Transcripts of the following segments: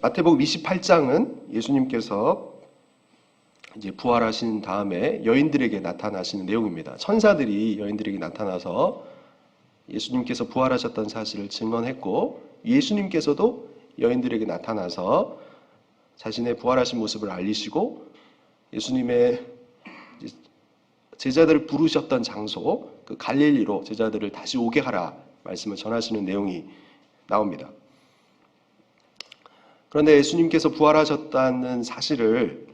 마태복음 28장은 예수님께서 이제 부활하신 다음에 여인들에게 나타나시는 내용입니다. 천사들이 여인들에게 나타나서 예수님께서 부활하셨다는 사실을 증언했고, 예수님께서도 여인들에게 나타나서 자신의 부활하신 모습을 알리시고, 예수님의 제자들을 부르셨던 장소, 그 갈릴리로 제자들을 다시 오게 하라 말씀을 전하시는 내용이 나옵니다. 그런데 예수님께서 부활하셨다는 사실을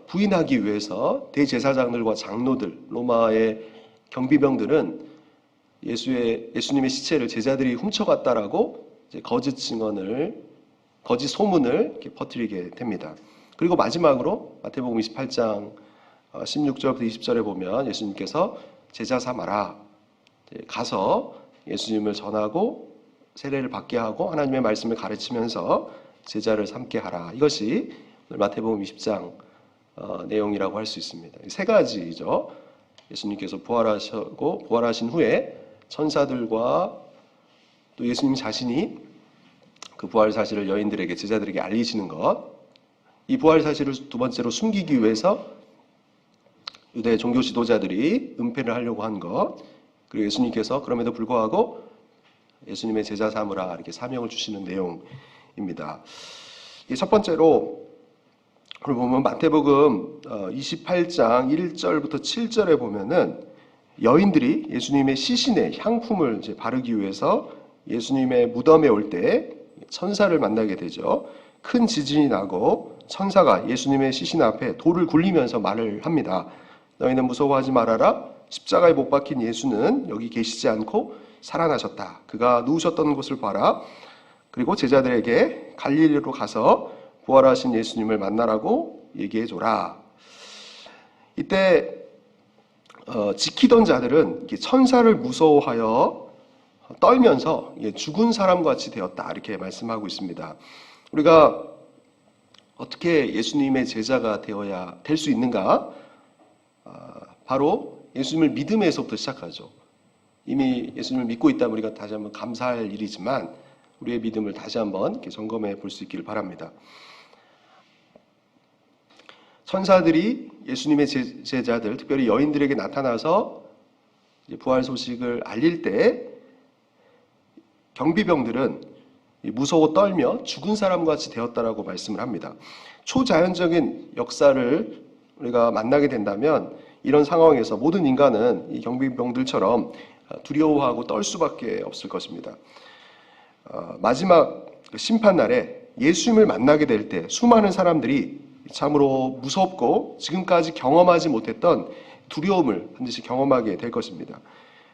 부인하기 위해서 대제사장들과 장로들, 로마의 경비병들은 예수님의 시체를 제자들이 훔쳐갔다라고 이제 거짓 소문을 이렇게 퍼뜨리게 됩니다. 그리고 마지막으로 마태복음 28장 16절부터 20절에 보면 예수님께서 제자 삼아라, 가서 예수님을 전하고 세례를 받게 하고 하나님의 말씀을 가르치면서 제자를 삼게 하라. 이것이 마태복음 20장 내용이라고 할 수 있습니다. 세 가지죠. 예수님께서 부활하시고 부활하신 후에 천사들과 또 예수님 자신이 그 부활 사실을 여인들에게, 제자들에게 알리시는 것, 이 부활 사실을 두 번째로 숨기기 위해서 유대 종교 지도자들이 은폐를 하려고 한 것, 그리고 예수님께서 그럼에도 불구하고 예수님의 제자 삼으라 이렇게 사명을 주시는 내용입니다. 첫 번째로 보면 마태복음 28장 1절부터 7절에 보면은 여인들이 예수님의 시신에 향품을 이제 바르기 위해서 예수님의 무덤에 올 때 천사를 만나게 되죠. 큰 지진이 나고 천사가 예수님의 시신 앞에 돌을 굴리면서 말을 합니다. 너희는 무서워하지 말아라. 십자가에 못 박힌 예수는 여기 계시지 않고 살아나셨다. 그가 누우셨던 곳을 봐라. 그리고 제자들에게 갈릴리로 가서 부활하신 예수님을 만나라고 얘기해줘라. 이때 지키던 자들은 천사를 무서워하여 떨면서 죽은 사람과 같이 되었다 이렇게 말씀하고 있습니다. 우리가 어떻게 예수님의 제자가 되어야 될 수 있는가? 바로 예수님을 믿음에서부터 시작하죠. 이미 예수님을 믿고 있다면 우리가 다시 한번 감사할 일이지만 우리의 믿음을 다시 한번 이렇게 점검해 볼 수 있기를 바랍니다. 천사들이 예수님의 제자들, 특별히 여인들에게 나타나서 부활 소식을 알릴 때 경비병들은 무서워 떨며 죽은 사람과 같이 되었다라고 말씀을 합니다. 초자연적인 역사를 우리가 만나게 된다면 이런 상황에서 모든 인간은 이 경비병들처럼 두려워하고 떨 수밖에 없을 것입니다. 마지막 심판날에 예수님을 만나게 될 때 수많은 사람들이 참으로 무섭고 지금까지 경험하지 못했던 두려움을 반드시 경험하게 될 것입니다.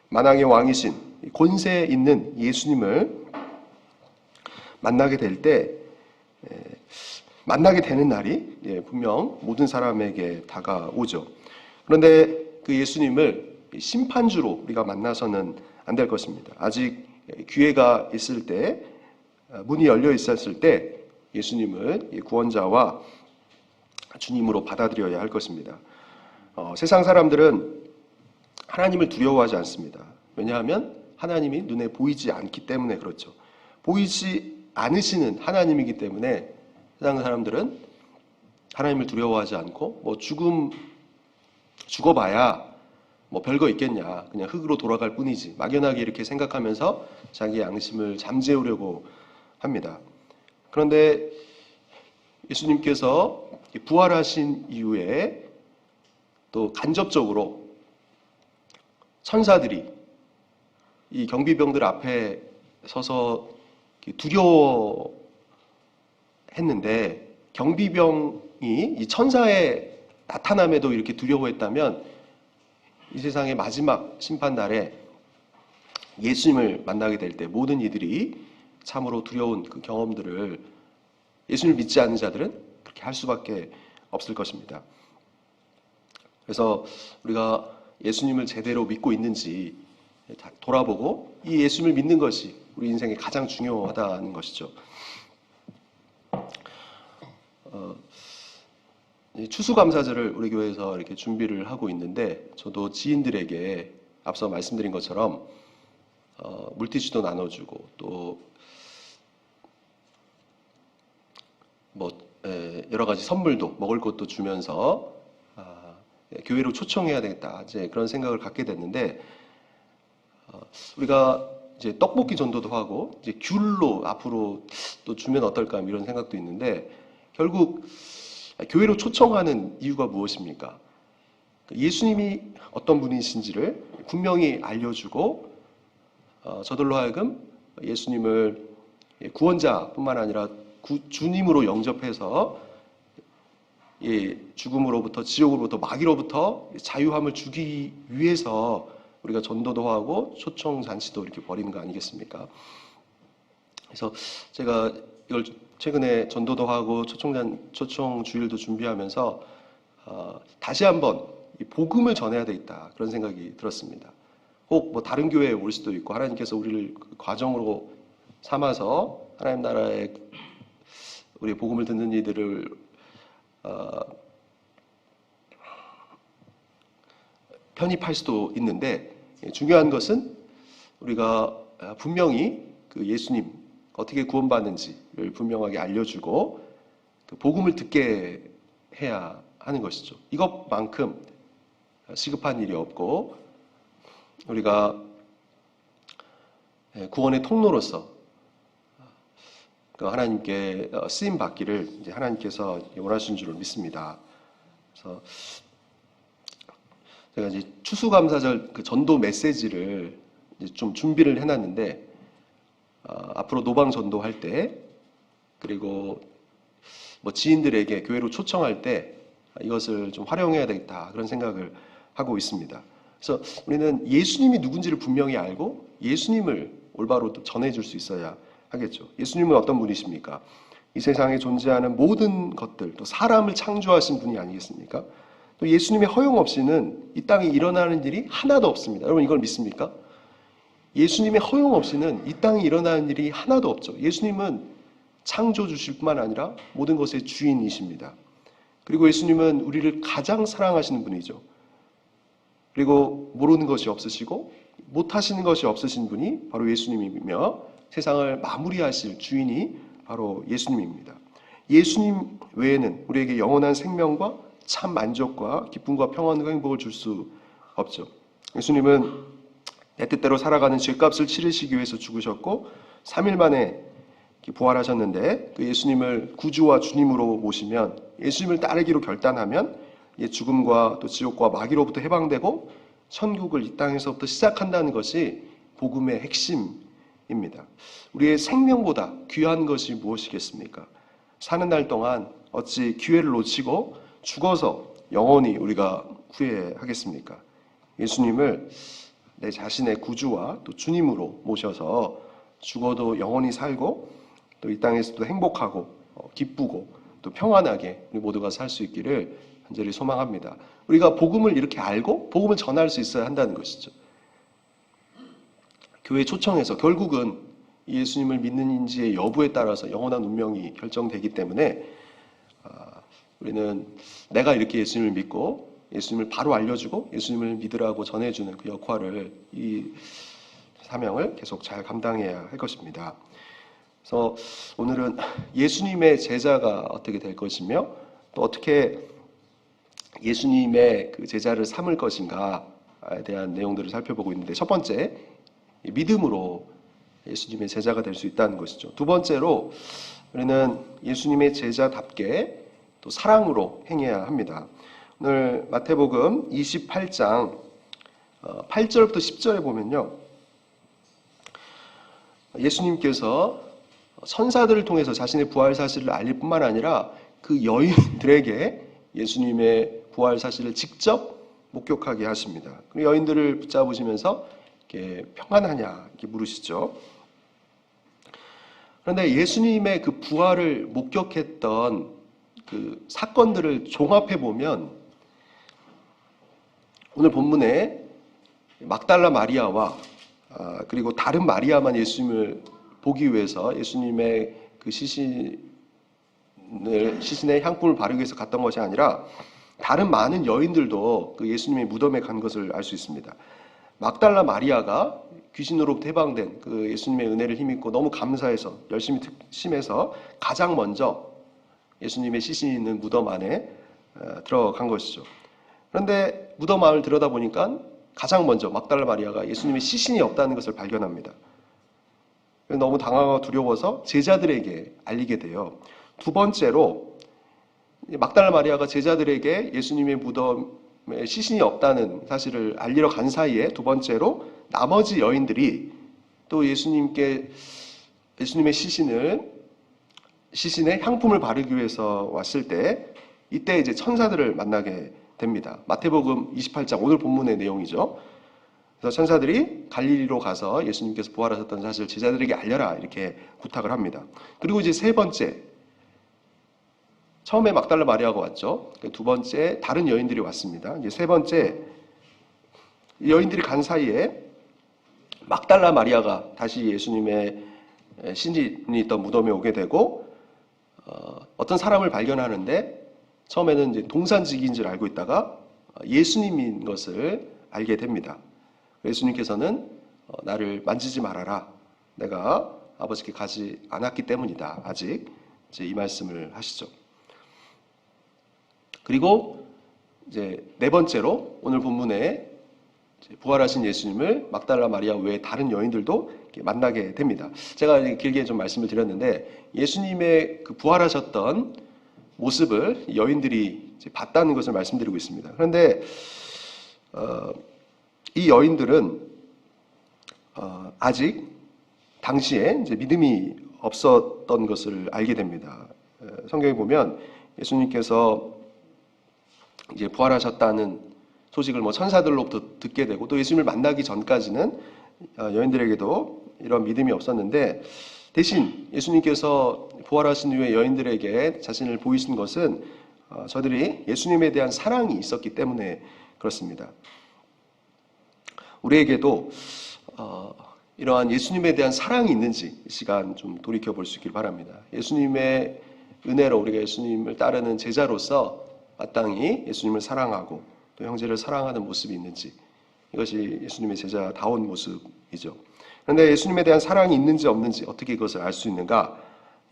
만왕의 왕이신 권세 있는 예수님을 만나게 될 때, 만나게 되는 날이 분명 모든 사람에게 다가오죠. 그런데 그 예수님을 심판주로 우리가 만나서는 안 될 것입니다. 아직 기회가 있을 때, 문이 열려 있었을 때 예수님을 구원자와 주님으로 받아들여야 할 것입니다. 세상 사람들은 하나님을 두려워하지 않습니다. 왜냐하면 하나님이 눈에 보이지 않기 때문에 그렇죠. 보이지 않으시는 하나님이기 때문에 세상 사람들은 하나님을 두려워하지 않고 죽어봐야 별거 있겠냐, 그냥 흙으로 돌아갈 뿐이지, 막연하게 이렇게 생각하면서 자기의 양심을 잠재우려고 합니다. 그런데 예수님께서 부활하신 이후에 또 간접적으로 천사들이 이 경비병들 앞에 서서 두려워했는데, 경비병이 이 천사의 나타남에도 이렇게 두려워했다면 이 세상의 마지막 심판날에 예수님을 만나게 될 때 모든 이들이 참으로 두려운 그 경험들을 예수님을 믿지 않는 자들은 그렇게 할 수밖에 없을 것입니다. 그래서 우리가 예수님을 제대로 믿고 있는지 돌아보고 이 예수님을 믿는 것이 우리 인생에 가장 중요하다는 것이죠. 추수감사절을 우리 교회에서 이렇게 준비를 하고 있는데, 저도 지인들에게 앞서 말씀드린 것처럼 물티슈도 나눠주고 또 뭐 여러 가지 선물도 먹을 것도 주면서 교회로 초청해야 되겠다 이제 그런 생각을 갖게 됐는데 우리가 이제 떡볶이 전도도 하고 이제 귤로 앞으로 또 주면 어떨까 이런 생각도 있는데 결국 교회로 초청하는 이유가 무엇입니까? 예수님이 어떤 분이신지를 분명히 알려주고 저들로 하여금 예수님을 구원자뿐만 아니라 주님으로 영접해서 죽음으로부터 지옥으로부터 마귀로부터 자유함을 주기 위해서 우리가 전도도 하고 초청 잔치도 이렇게 벌이는 거 아니겠습니까? 그래서 제가 이걸 최근에 전도도 하고 초청 주일도 준비하면서 다시 한번 이 복음을 전해야 되겠다 그런 생각이 들었습니다. 혹 뭐 다른 교회에 올 수도 있고 하나님께서 우리를 과정으로 삼아서 하나님 나라의 우리 복음을 듣는 이들을 편입할 수도 있는데 중요한 것은 우리가 분명히 그 예수님 어떻게 구원받는지를 분명하게 알려주고 그 복음을 듣게 해야 하는 것이죠. 이것만큼 시급한 일이 없고 우리가 구원의 통로로서 하나님께 쓰임 받기를 이제 하나님께서 원하신 줄을 믿습니다. 그래서 제가 이제 추수감사절 그 전도 메시지를 이제 좀 준비를 해놨는데 앞으로 노방 전도할 때 그리고 뭐 지인들에게 교회로 초청할 때 이것을 좀 활용해야 되겠다 그런 생각을 하고 있습니다. 그래서 우리는 예수님이 누군지를 분명히 알고 예수님을 올바로 또 전해줄 수 있어야 하겠죠. 예수님은 어떤 분이십니까? 이 세상에 존재하는 모든 것들, 또 사람을 창조하신 분이 아니겠습니까? 또 예수님의 허용 없이는 이 땅에 일어나는 일이 하나도 없습니다. 여러분 이걸 믿습니까? 예수님의 허용 없이는 이 땅에 일어나는 일이 하나도 없죠. 예수님은 창조주실 뿐만 아니라 모든 것의 주인이십니다. 그리고 예수님은 우리를 가장 사랑하시는 분이죠. 그리고 모르는 것이 없으시고 못하시는 것이 없으신 분이 바로 예수님이며 세상을 마무리하실 주인이 바로 예수님입니다. 예수님 외에는 우리에게 영원한 생명과 참 만족과 기쁨과 평안과 행복을 줄 수 없죠. 예수님은 내 뜻대로 살아가는 죄값을 치르시기 위해서 죽으셨고 3일 만에 부활하셨는데 그 예수님을 구주와 주님으로 모시면 예수님을 따르기로 결단하면 죽음과 또 지옥과 마귀로부터 해방되고 천국을 이 땅에서부터 시작한다는 것이 복음의 핵심입니다. 우리의 생명보다 귀한 것이 무엇이겠습니까? 사는 날 동안 어찌 기회를 놓치고 죽어서 영원히 우리가 후회하겠습니까? 예수님을 내 자신의 구주와 또 주님으로 모셔서 죽어도 영원히 살고 또 이 땅에서도 행복하고 기쁘고 또 평안하게 우리 모두가 살 수 있기를 간절히 소망합니다. 우리가 복음을 이렇게 알고 복음을 전할 수 있어야 한다는 것이죠. 교회 초청해서 결국은 예수님을 믿는지의 여부에 따라서 영원한 운명이 결정되기 때문에 우리는 내가 이렇게 예수님을 믿고 예수님을 바로 알려주고 예수님을 믿으라고 전해주는 그 역할을 이 사명을 계속 잘 감당해야 할 것입니다. 그래서 오늘은 예수님의 제자가 어떻게 될 것이며 또 어떻게 예수님의 그 제자를 삼을 것인가에 대한 내용들을 살펴보고 있는데 첫 번째, 믿음으로 예수님의 제자가 될 수 있다는 것이죠. 두 번째로 우리는 예수님의 제자답게 또 사랑으로 행해야 합니다. 오늘 마태복음 28장 8절부터 10절에 보면요. 예수님께서 천사들을 통해서 자신의 부활 사실을 알릴 뿐만 아니라 그 여인들에게 예수님의 부활 사실을 직접 목격하게 하십니다. 그 여인들을 붙잡으시면서 이렇게 평안하냐 이렇게 물으시죠. 그런데 예수님의 그 부활을 목격했던 그 사건들을 종합해 보면 오늘 본문에 막달라 마리아와 그리고 다른 마리아만 예수님을 보기 위해서 예수님의 그 시신에 향품을 바르기 위해서 갔던 것이 아니라 다른 많은 여인들도 그 예수님의 무덤에 간 것을 알 수 있습니다. 막달라 마리아가 귀신으로부터 해방된 그 예수님의 은혜를 힘입고 너무 감사해서 열심히 특심해서 가장 먼저 예수님의 시신이 있는 무덤 안에 들어간 것이죠. 그런데 무덤 안을 들여다보니까 가장 먼저 막달라 마리아가 예수님의 시신이 없다는 것을 발견합니다. 너무 당황하고 두려워서 제자들에게 알리게 돼요. 두 번째로 막달라 마리아가 제자들에게 예수님의 무덤에 시신이 없다는 사실을 알리러 간 사이에 두 번째로 나머지 여인들이 또 예수님의 시신에 향품을 바르기 위해서 왔을 때 이때 이제 천사들을 만나게 됩니다. 마태복음 28장 오늘 본문의 내용이죠. 그래서 천사들이 갈릴리로 가서 예수님께서 부활하셨다는 사실을 제자들에게 알려라 이렇게 부탁을 합니다. 그리고 이제 세 번째, 처음에 막달라 마리아가 왔죠. 두 번째 다른 여인들이 왔습니다. 이제 세 번째 여인들이 간 사이에 막달라 마리아가 다시 예수님의 신이 있던 무덤에 오게 되고 어떤 사람을 발견하는데 처음에는 이제 동산직인 줄 알고 있다가 예수님인 것을 알게 됩니다. 예수님께서는 나를 만지지 말아라. 내가 아버지께 가지 않았기 때문이다. 아직 이제 이 말씀을 하시죠. 그리고 이제 네 번째로 오늘 본문에 부활하신 예수님을 막달라 마리아 외에 다른 여인들도 만나게 됩니다. 제가 길게 좀 말씀을 드렸는데 예수님의 그 부활하셨던 모습을 여인들이 봤다는 것을 말씀드리고 있습니다. 그런데 이 여인들은 아직 당시에 이제 믿음이 없었던 것을 알게 됩니다. 성경에 보면 예수님께서 이제 부활하셨다는 소식을 천사들로부터 듣게 되고 또 예수님을 만나기 전까지는 여인들에게도 이런 믿음이 없었는데 대신 예수님께서 부활하신 후에 여인들에게 자신을 보이신 것은 저들이 예수님에 대한 사랑이 있었기 때문에 그렇습니다. 우리에게도 이러한 예수님에 대한 사랑이 있는지 이 시간 좀 돌이켜 볼 수 있길 바랍니다. 예수님의 은혜로 우리가 예수님을 따르는 제자로서 마땅히 예수님을 사랑하고 또 형제를 사랑하는 모습이 있는지 이것이 예수님의 제자다운 모습이죠. 그런데 예수님에 대한 사랑이 있는지 없는지 어떻게 그것을 알 수 있는가?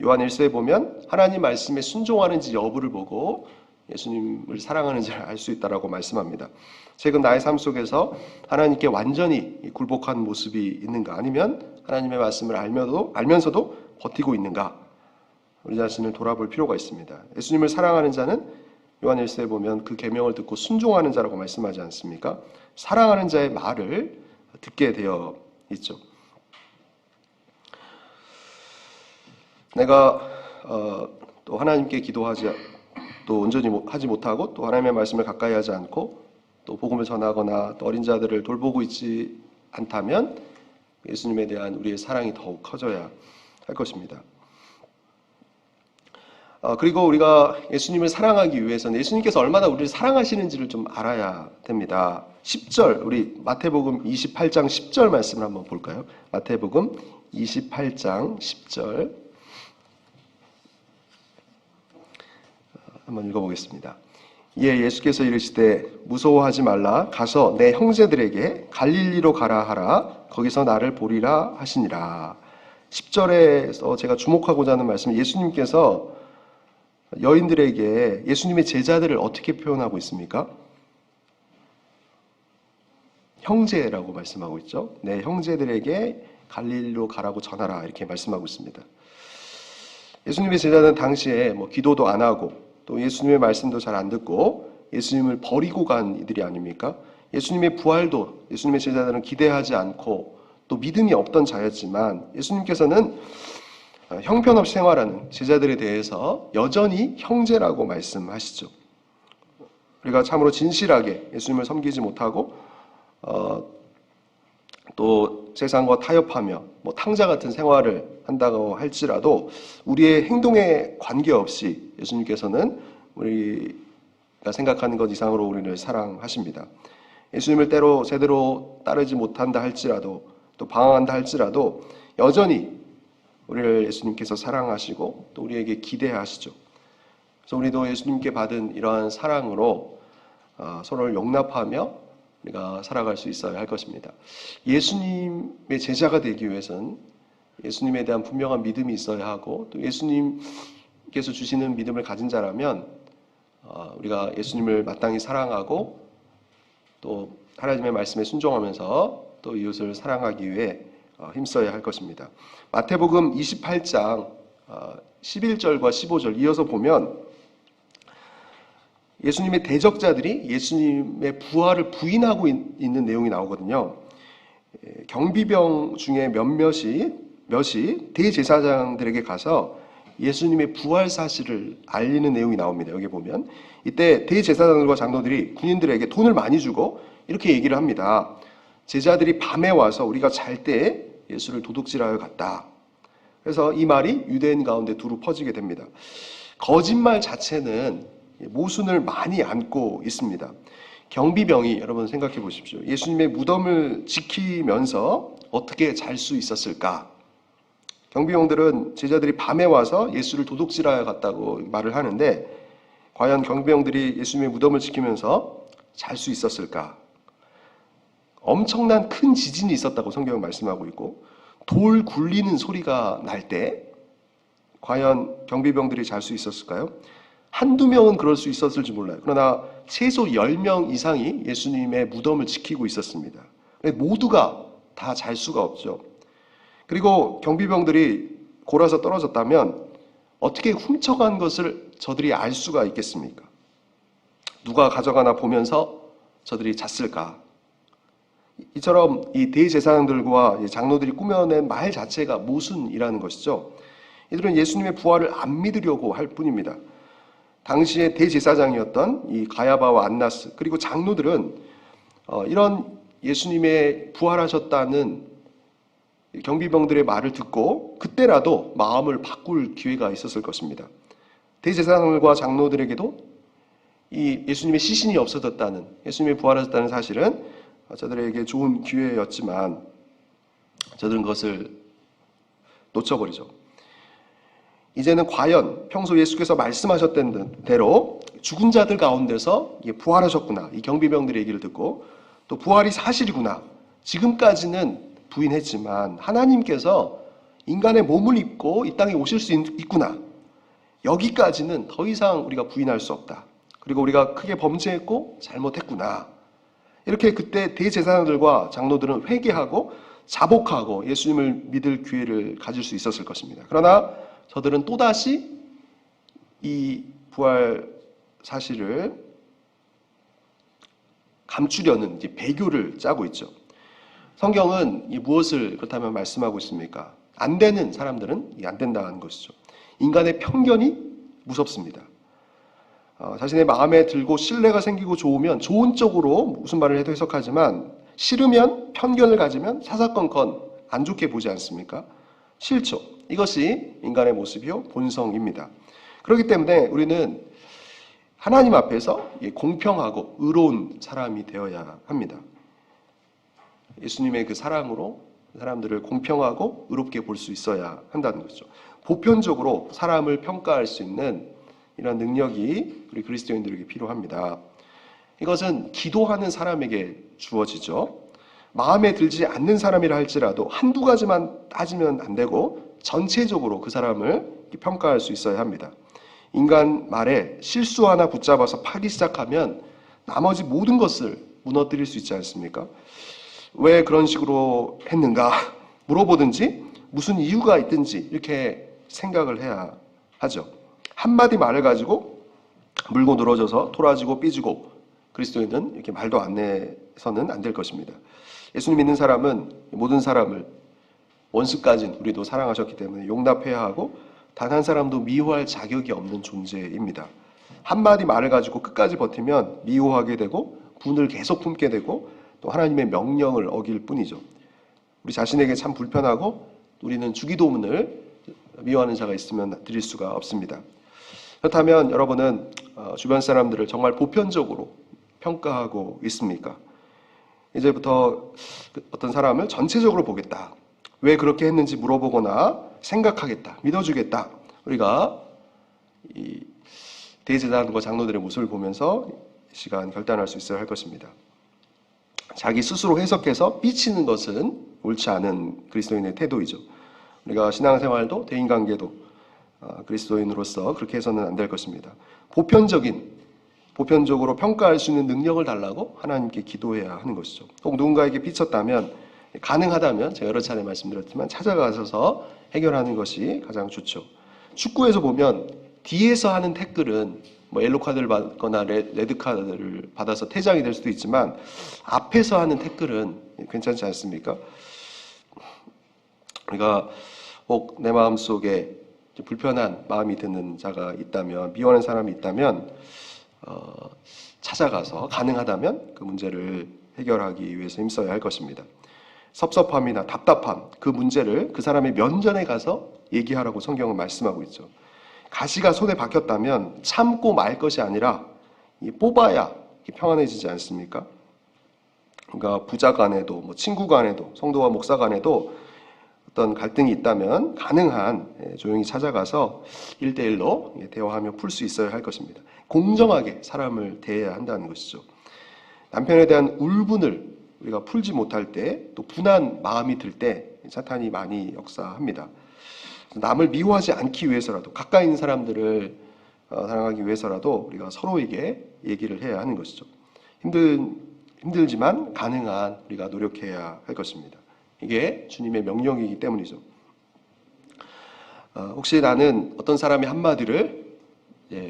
요한 1서에 보면 하나님 말씀에 순종하는지 여부를 보고 예수님을 사랑하는지를 알 수 있다라고 말씀합니다. 최근 나의 삶 속에서 하나님께 완전히 굴복한 모습이 있는가? 아니면 하나님의 말씀을 알면서도 버티고 있는가? 우리 자신을 돌아볼 필요가 있습니다. 예수님을 사랑하는 자는 요한 1서에 보면 그 계명을 듣고 순종하는 자라고 말씀하지 않습니까? 사랑하는 자의 말을 듣게 되어 있죠. 내가 또 하나님께 기도하지 또 온전히 하지 못하고 또 하나님의 말씀을 가까이 하지 않고 또 복음을 전하거나 또 어린 자들을 돌보고 있지 않다면 예수님에 대한 우리의 사랑이 더욱 커져야 할 것입니다. 그리고 우리가 예수님을 사랑하기 위해서는 예수님께서 얼마나 우리를 사랑하시는지를 좀 알아야 됩니다. 10절, 우리 마태복음 28장 10절 말씀을 한번 볼까요? 마태복음 28장 10절 한번 읽어보겠습니다. 이에 예수께서 이르시되 무서워하지 말라. 가서 내 형제들에게 갈릴리로 가라 하라. 거기서 나를 보리라 하시니라. 10절에서 제가 주목하고자 하는 말씀은 예수님께서 여인들에게 예수님의 제자들을 어떻게 표현하고 있습니까? 형제라고 말씀하고 있죠. 내 형제들에게 갈릴리로 가라고 전하라 이렇게 말씀하고 있습니다. 예수님의 제자는 당시에 기도도 안 하고 또 예수님의 말씀도 잘 안 듣고 예수님을 버리고 간 이들이 아닙니까? 예수님의 부활도 예수님의 제자들은 기대하지 않고 또 믿음이 없던 자였지만 예수님께서는 형편없이 생활하는 제자들에 대해서 여전히 형제라고 말씀하시죠. 우리가 참으로 진실하게 예수님을 섬기지 못하고 또 세상과 타협하며 탕자 같은 생활을 한다고 할지라도 우리의 행동에 관계없이 예수님께서는 우리가 생각하는 것 이상으로 우리를 사랑하십니다. 예수님을 때로 제대로 따르지 못한다 할지라도 또 방황한다 할지라도 여전히 우리를 예수님께서 사랑하시고 또 우리에게 기대하시죠. 그래서 우리도 예수님께 받은 이러한 사랑으로 서로를 용납하며 우리가 살아갈 수 있어야 할 것입니다. 예수님의 제자가 되기 위해서는 예수님에 대한 분명한 믿음이 있어야 하고 또 예수님의 예수님께서 주시는 믿음을 가진 자라면 우리가 예수님을 마땅히 사랑하고 또 하나님의 말씀에 순종하면서 또 이웃을 사랑하기 위해 힘써야 할 것입니다. 마태복음 28장 11절과 15절 이어서 보면 예수님의 대적자들이 예수님의 부활을 부인하고 있는 내용이 나오거든요. 경비병 중에 몇이 대제사장들에게 가서 예수님의 부활 사실을 알리는 내용이 나옵니다. 여기 보면 이때 대제사장들과 장로들이 군인들에게 돈을 많이 주고 이렇게 얘기를 합니다. 제자들이 밤에 와서 우리가 잘 때 예수를 도둑질하여 갔다. 그래서 이 말이 유대인 가운데 두루 퍼지게 됩니다. 거짓말 자체는 모순을 많이 안고 있습니다. 경비병이 여러분 생각해 보십시오. 예수님의 무덤을 지키면서 어떻게 잘 수 있었을까? 경비병들은 제자들이 밤에 와서 예수를 도둑질하여 갔다고 말을 하는데 과연 경비병들이 예수님의 무덤을 지키면서 잘 수 있었을까? 엄청난 큰 지진이 있었다고 성경은 말씀하고 있고 돌 굴리는 소리가 날 때 과연 경비병들이 잘 수 있었을까요? 한두 명은 그럴 수 있었을지 몰라요. 그러나 최소 10명 이상이 예수님의 무덤을 지키고 있었습니다. 모두가 다 잘 수가 없죠. 그리고 경비병들이 골아서 떨어졌다면 어떻게 훔쳐간 것을 저들이 알 수가 있겠습니까? 누가 가져가나 보면서 저들이 잤을까? 이처럼 이 대제사장들과 장로들이 꾸며낸 말 자체가 모순이라는 것이죠. 이들은 예수님의 부활을 안 믿으려고 할 뿐입니다. 당시에 대제사장이었던 이 가야바와 안나스 그리고 장로들은 이런 예수님의 부활하셨다는 경비병들의 말을 듣고 그때라도 마음을 바꿀 기회가 있었을 것입니다. 대제사장들과 장로들에게도 이 예수님의 시신이 없어졌다는 예수님의 부활하셨다는 사실은 저들에게 좋은 기회였지만 저들은 그것을 놓쳐버리죠. 이제는 과연 평소 예수께서 말씀하셨던 대로 죽은 자들 가운데서 부활하셨구나 이 경비병들의 얘기를 듣고 또 부활이 사실이구나 지금까지는 부인했지만 하나님께서 인간의 몸을 입고 이 땅에 오실 수 있구나 여기까지는 더 이상 우리가 부인할 수 없다. 그리고 우리가 크게 범죄했고 잘못했구나. 이렇게 그때 대제사장들과 장로들은 회개하고 자복하고 예수님을 믿을 기회를 가질 수 있었을 것입니다. 그러나 저들은 또다시 이 부활 사실을 감추려는 배교를 짜고 있죠. 성경은 무엇을 그렇다면 말씀하고 있습니까? 안 되는 사람들은 안 된다는 것이죠. 인간의 편견이 무섭습니다. 자신의 마음에 들고 신뢰가 생기고 좋으면 좋은 쪽으로 무슨 말을 해도 해석하지만 싫으면 편견을 가지면 사사건건 안 좋게 보지 않습니까? 싫죠. 이것이 인간의 모습이요 본성입니다. 그렇기 때문에 우리는 하나님 앞에서 공평하고 의로운 사람이 되어야 합니다. 예수님의 그 사랑으로 사람들을 공평하고 의롭게 볼 수 있어야 한다는 거죠. 보편적으로 사람을 평가할 수 있는 이런 능력이 우리 그리스도인들에게 필요합니다. 이것은 기도하는 사람에게 주어지죠. 마음에 들지 않는 사람이라 할지라도 한두 가지만 따지면 안 되고 전체적으로 그 사람을 평가할 수 있어야 합니다. 인간 말에 실수 하나 붙잡아서 파기 시작하면 나머지 모든 것을 무너뜨릴 수 있지 않습니까? 왜 그런 식으로 했는가 물어보든지 무슨 이유가 있든지 이렇게 생각을 해야 하죠. 한마디 말을 가지고 물고 늘어져서 토라지고 삐지고 그리스도인은 이렇게 말도 안 내서는 안 될 것입니다. 예수님 믿는 사람은 모든 사람을 원수까지는 우리도 사랑하셨기 때문에 용납해야 하고 단 한 사람도 미워할 자격이 없는 존재입니다. 한마디 말을 가지고 끝까지 버티면 미워하게 되고 분을 계속 품게 되고 또 하나님의 명령을 어길 뿐이죠. 우리 자신에게 참 불편하고 우리는 주기도문을 미워하는 자가 있으면 드릴 수가 없습니다. 그렇다면 여러분은 주변 사람들을 정말 보편적으로 평가하고 있습니까? 이제부터 어떤 사람을 전체적으로 보겠다. 왜 그렇게 했는지 물어보거나 생각하겠다. 믿어주겠다. 우리가 이 대제사장과 장로들의 모습을 보면서 이 시간 결단할 수 있어야 할 것입니다. 자기 스스로 해석해서 삐치는 것은 옳지 않은 그리스도인의 태도이죠. 우리가 신앙생활도 대인관계도 그리스도인으로서 그렇게 해서는 안 될 것입니다. 보편적으로 평가할 수 있는 능력을 달라고 하나님께 기도해야 하는 것이죠. 혹 누군가에게 삐쳤다면, 가능하다면 제가 여러 차례 말씀드렸지만 찾아가셔서 해결하는 것이 가장 좋죠. 축구에서 보면 뒤에서 하는 태클은 뭐 옐로 카드를 받거나 레드 카드를 받아서 퇴장이 될 수도 있지만 앞에서 하는 태클은 괜찮지 않습니까? 우리가 혹 내 마음속에 불편한 마음이 드는 자가 있다면, 미워하는 사람이 있다면 찾아가서 가능하다면 그 문제를 해결하기 위해서 힘써야 할 것입니다. 섭섭함이나 답답함, 그 문제를 그 사람의 면전에 가서 얘기하라고 성경은 말씀하고 있죠. 가시가 손에 박혔다면 참고 말 것이 아니라 뽑아야 평안해지지 않습니까? 그러니까 부자 간에도, 뭐 친구 간에도, 성도와 목사 간에도 어떤 갈등이 있다면 가능한 조용히 찾아가서 1대1로 대화하며 풀 수 있어야 할 것입니다. 공정하게 사람을 대해야 한다는 것이죠. 남편에 대한 울분을 우리가 풀지 못할 때, 또 분한 마음이 들 때 사탄이 많이 역사합니다. 남을 미워하지 않기 위해서라도, 가까이 있는 사람들을 사랑하기 위해서라도 우리가 서로에게 얘기를 해야 하는 것이죠. 힘들지만 가능한 우리가 노력해야 할 것입니다. 이게 주님의 명령이기 때문이죠. 혹시 나는 어떤 사람의 한마디를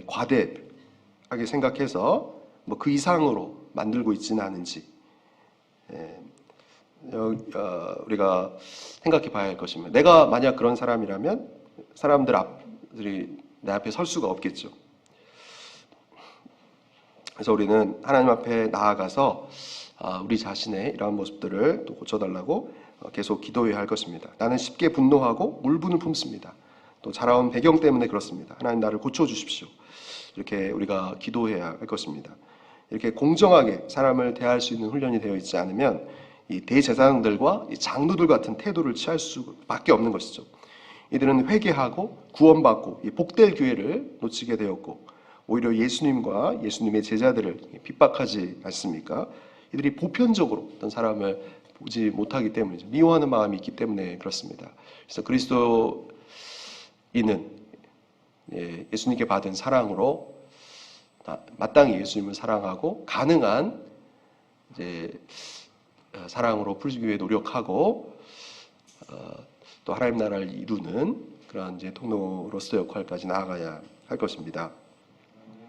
과대하게 생각해서 뭐 그 이상으로 만들고 있지는 않은지 우리가 생각해 봐야 할 것입니다. 내가 만약 그런 사람이라면 사람들이 내 앞에 설 수가 없겠죠. 그래서 우리는 하나님 앞에 나아가서 우리 자신의 이러한 모습들을 또 고쳐달라고 계속 기도해야 할 것입니다. 나는 쉽게 분노하고 울분을 품습니다. 또 자라온 배경 때문에 그렇습니다. 하나님 나를 고쳐주십시오. 이렇게 우리가 기도해야 할 것입니다. 이렇게 공정하게 사람을 대할 수 있는 훈련이 되어 있지 않으면 이 대제사장들과 이 장로들 같은 태도를 취할 수밖에 없는 것이죠. 이들은 회개하고 구원받고 복될 기회를 놓치게 되었고 오히려 예수님과 예수님의 제자들을 핍박하지 않습니까? 이들이 보편적으로 어떤 사람을 보지 못하기 때문이죠. 미워하는 마음이 있기 때문에 그렇습니다. 그래서 그리스도인은 예수님께 받은 사랑으로 마땅히 예수님을 사랑하고 가능한 사랑으로 풀기 위해 노력하고 또 하나님 나라를 이루는 그런 통로로서 역할까지 나아가야 할 것입니다.